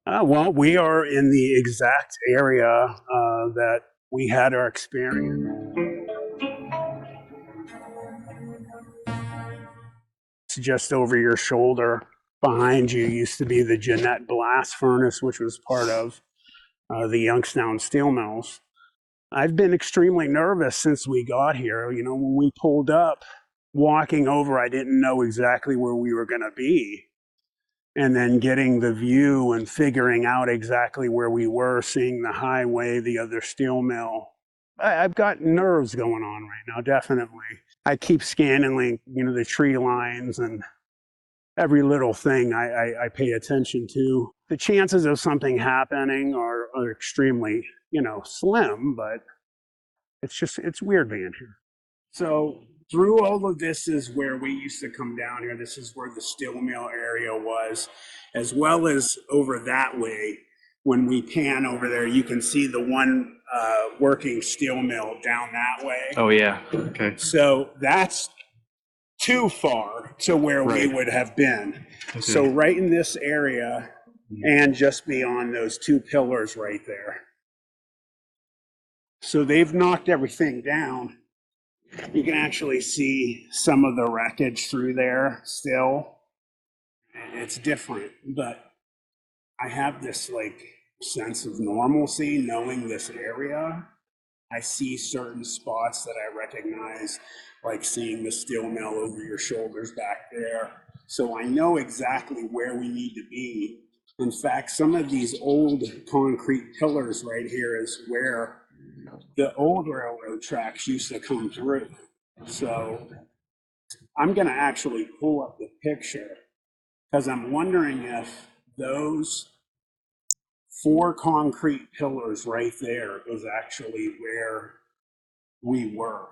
Well, we are in the exact area that we had our experience. It's just over your shoulder. Behind you used to be the Jeanette blast furnace, which was part of the Youngstown steel mills. I've been extremely nervous since we got here. You know, when we pulled up, walking over, I didn't know exactly where we were going to be. And then getting the view and figuring out exactly where we were, seeing the highway, the other steel mill. I've got nerves going on right now, definitely. I keep scanning, the tree lines and every little thing I pay attention to. The chances of something happening are extremely, slim, but it's weird being here. So through all of this is where we used to come down here. This is where the steel mill area was, as well as over that way. When we pan over there, you can see the one working steel mill down that way. Oh, yeah. Okay. So that's too far to where we would have been. Okay. So right in this area and just beyond those two pillars right there. So they've knocked everything down. You can actually see some of the wreckage through there still. It's different, but I have this sense of normalcy knowing this area. I see certain spots that I recognize, like seeing the steel mill over your shoulders back there. So I know exactly where we need to be. In fact, some of these old concrete pillars right here is where the old railroad tracks used to come through. So I'm going to actually pull up the picture because I'm wondering if those 4 concrete pillars right there is actually where we were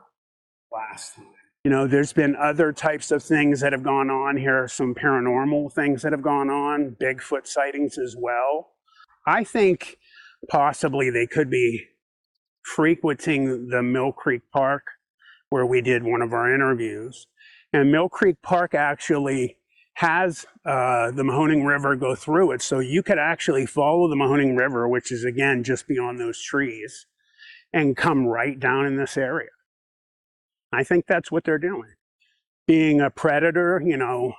last time. You know, there's been other types of things that have gone on here, some paranormal things that have gone on, Bigfoot sightings as well. I think possibly they could be frequenting the Mill Creek Park where we did one of our interviews. And Mill Creek Park actually has the Mahoning River go through it. So you could actually follow the Mahoning River, which is again just beyond those trees, and come right down in this area. I think that's what they're doing. Being a predator,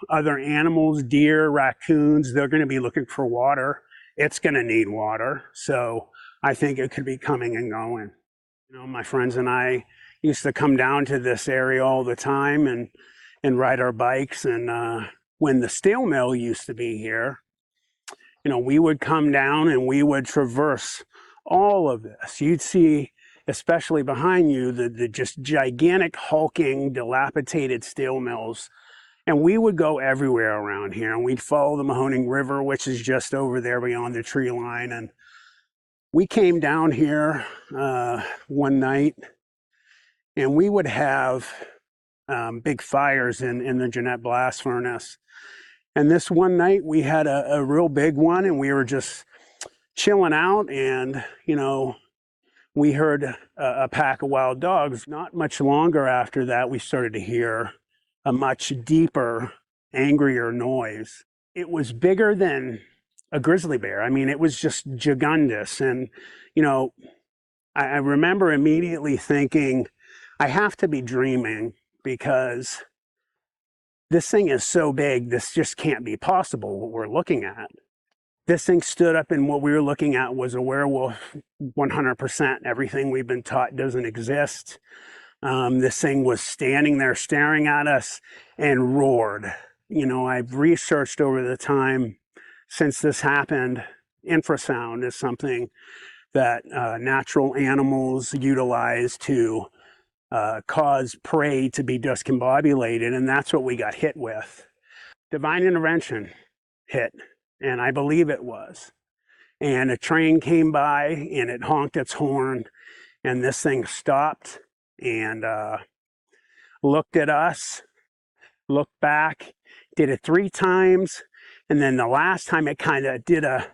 other animals, deer, raccoons, they're going to be looking for water. It's going to need water. So I think it could be coming and going. My friends and I used to come down to this area all the time and ride our bikes. And when the steel mill used to be here, we would come down and we would traverse all of this. You'd see, especially behind you, the just gigantic, hulking, dilapidated steel mills. And we would go everywhere around here. And we'd follow the Mahoning River, which is just over there beyond the tree line. And we came down here one night, and we would have big fires in the Jeanette blast furnace. And this one night we had a real big one, and we were just chilling out, and we heard a pack of wild dogs. Not much longer after that, we started to hear a much deeper, angrier noise. It was bigger than a grizzly bear. I mean, it was just gigundous. And I remember immediately thinking, I have to be dreaming, because this thing is so big, this just can't be possible, what we're looking at. This thing stood up, and what we were looking at was a werewolf, 100%. Everything we've been taught doesn't exist. This thing was standing there staring at us and roared. I've researched over the time since this happened. Infrasound is something that natural animals utilize to cause prey to be discombobulated, and that's what we got hit with. Divine intervention hit, and I believe it was. And a train came by, and it honked its horn, and this thing stopped and looked at us, looked back, did it 3 times, and then the last time it kind of did a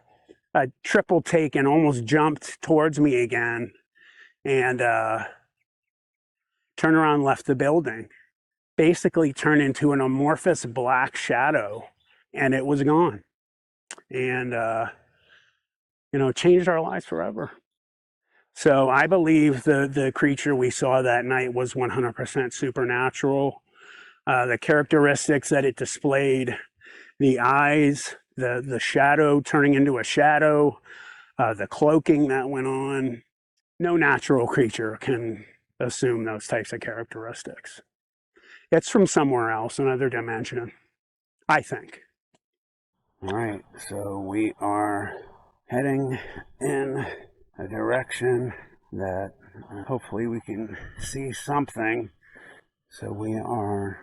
triple take and almost jumped towards me again, and turned around and left the building. Basically turned into an amorphous black shadow, and it was gone. And you know, changed our lives forever. So I believe the creature we saw that night was 100% supernatural. The characteristics that it displayed, the eyes, the shadow turning into a shadow, the cloaking that went on, no natural creature can assume those types of characteristics. It's from somewhere else, another dimension, I think. All right, so we are heading in a direction that hopefully we can see something. So we are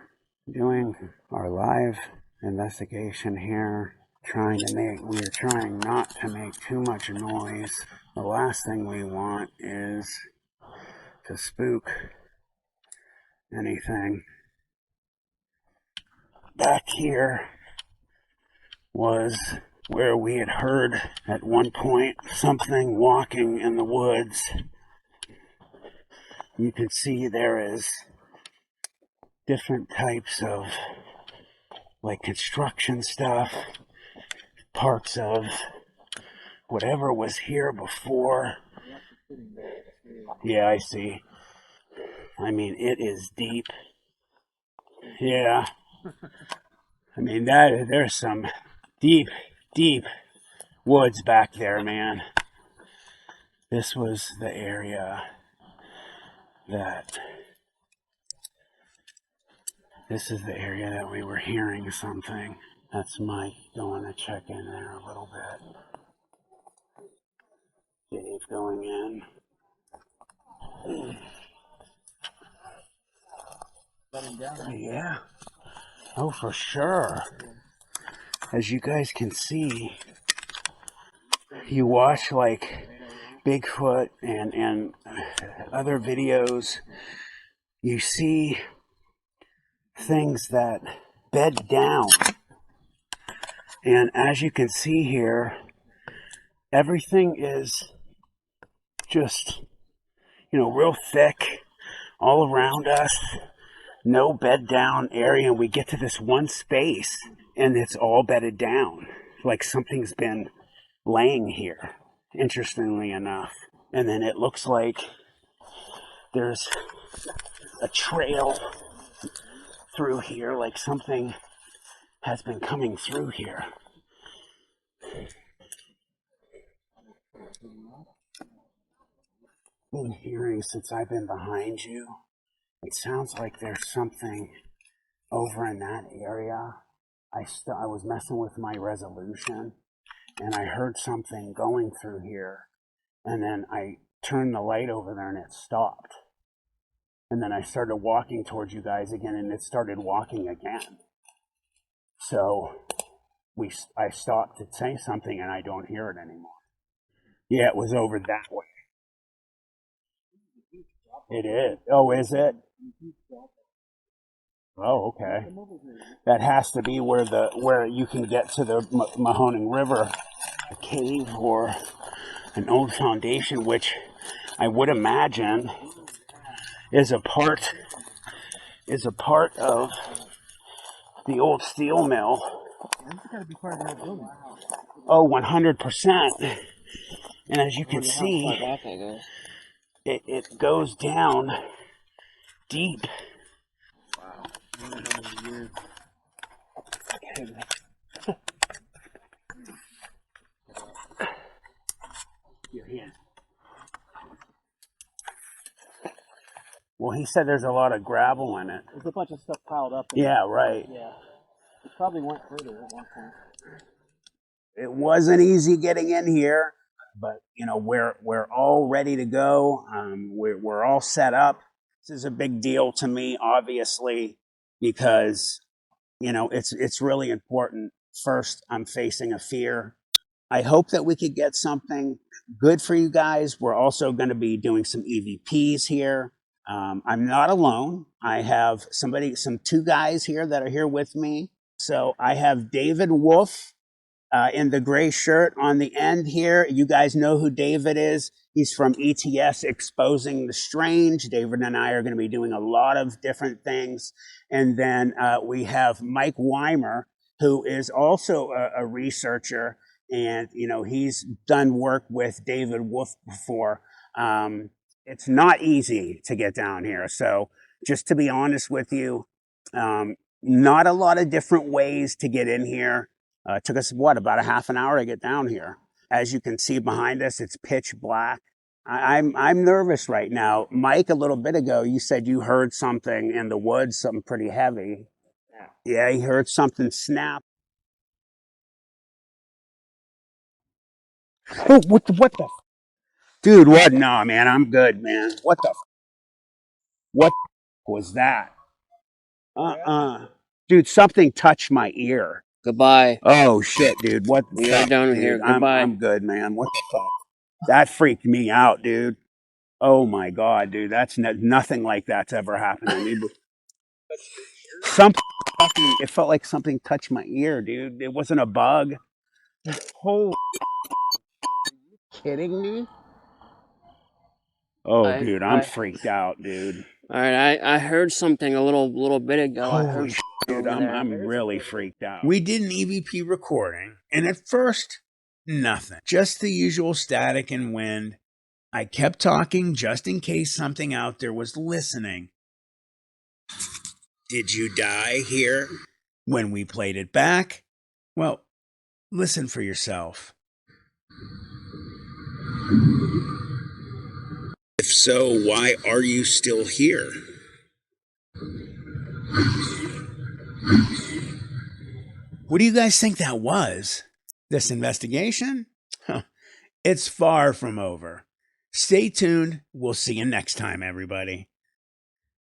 doing our live investigation here, we're trying not to make too much noise. The last thing we want is to spook anything. Back here was where we had heard at one point something walking in the woods. You can see there is different types of like construction stuff, parts of whatever was here before. Yeah, I see. I mean, it is deep. Yeah. I mean, there's some deep, deep woods back there, man. This was the area this is the area that we were hearing something. That's Mike going to check in there a little bit. Dave going in. Yeah. Oh, for sure. As you guys can see, you watch like Bigfoot and other videos, you see things that bed down. And as you can see here, everything is just, you know, real thick all around us. No bed down area. And we get to this one space and it's all bedded down. Like something's been laying here, interestingly enough. And then it looks like there's a trail through here, like something has been coming through here. Been hearing since I've been behind you. It sounds like there's something over in that area. I was messing with my resolution and I heard something going through here, and then I turned the light over there and it stopped. And then I started walking towards you guys again and it started walking again. So I stopped to say something and I don't hear it anymore. Yeah, it was over that way. It is. Oh, is it? Oh, okay. That has to be where you can get to the Mahoning River, a cave or an old foundation, which I would imagine is a part of the old steel mill. Oh, 100%. And as you can see, it goes down deep. Wow. Your hand. Well, he said there's a lot of gravel in it. There's a bunch of stuff piled up. Yeah, right. Yeah. It probably went further at one point. It wasn't easy getting in here, but you know we're all ready to go. We're all set up. This is a big deal to me, obviously, because you know it's really important. First, I'm facing a fear. I hope that we could get something good for you guys. We're also going to be doing some EVPs here. I'm not alone. I have some two guys here that are here with me. So I have David Wolf in the gray shirt on the end here. You guys know who David is. He's from ETS Exposing the Strange. David and I are going to be doing a lot of different things. And then we have Mike Weimer, who is also a researcher. And, you know, he's done work with David Wolf before. It's not easy to get down here. So, just to be honest with you, not a lot of different ways to get in here. It took us, what, about a half an hour to get down here. As you can see behind us, it's pitch black. I'm nervous right now. Mike, a little bit ago, you said you heard something in the woods, something pretty heavy. Yeah, he heard something snap. Oh, what the? Dude, what? No, man, I'm good, man. What was that? Dude, something touched my ear. Goodbye. Oh shit, dude. What the We are fuck, done dude? here. Goodbye. I'm good, man. What the fuck? That freaked me out, dude. Oh my god, dude. That's nothing like that's ever happened to me. Something fucking, it felt like something touched my ear, dude. It wasn't a bug. Holy, kidding me? Oh, dude, I'm freaked out, dude. All right, I heard something a little bit ago. I Holy heard shit, dude, over there. I'm really freaked out. We did an EVP recording, and at first, nothing. Just the usual static and wind. I kept talking just in case something out there was listening. Did you die here? When we played it back? Well, listen for yourself. If so, why are you still here? What do you guys think that was? This investigation? Huh. It's far from over. Stay tuned. We'll see you next time, everybody.